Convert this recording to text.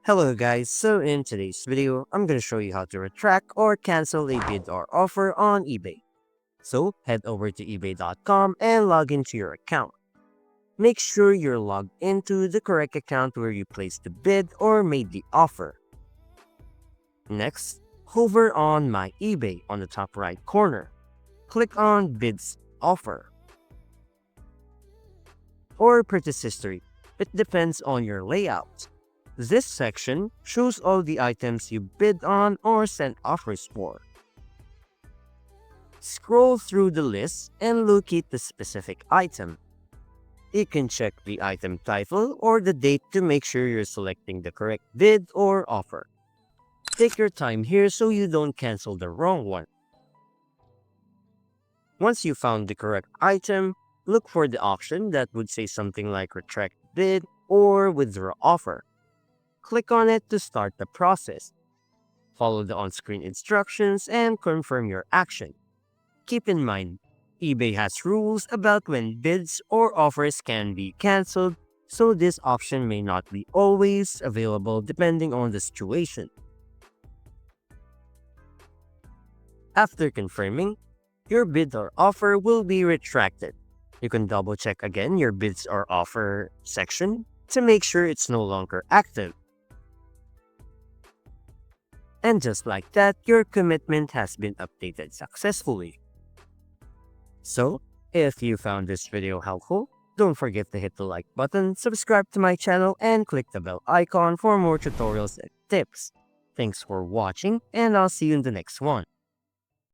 Hello guys, so in today's video, I'm going to show you how to retract or cancel a bid or offer on eBay. So head over to ebay.com and log into your account. Make sure you're logged into the correct account where you placed the bid or made the offer. Next, hover on My eBay on the top right corner. Click on Bids Offer or Purchase History. It depends on your layout. This section shows all the items you bid on or sent offers for. Scroll through the list and locate the specific item. You can check the item title or the date to make sure you're selecting the correct bid or offer. Take your time here so you don't cancel the wrong one. Once you found the correct item, look for the option that would say something like Retract Bid or Withdraw Offer. Click on it to start the process. Follow the on-screen instructions and confirm your action. Keep in mind, eBay has rules about when bids or offers can be cancelled, so this option may not be always available depending on the situation. After confirming, your bid or offer will be retracted. You can double-check again your bids or offer section to make sure it's no longer active. And just like that, your commitment has been updated successfully. So, if you found this video helpful, don't forget to hit the like button, subscribe to my channel, and click the bell icon for more tutorials and tips. Thanks for watching, and I'll see you in the next one.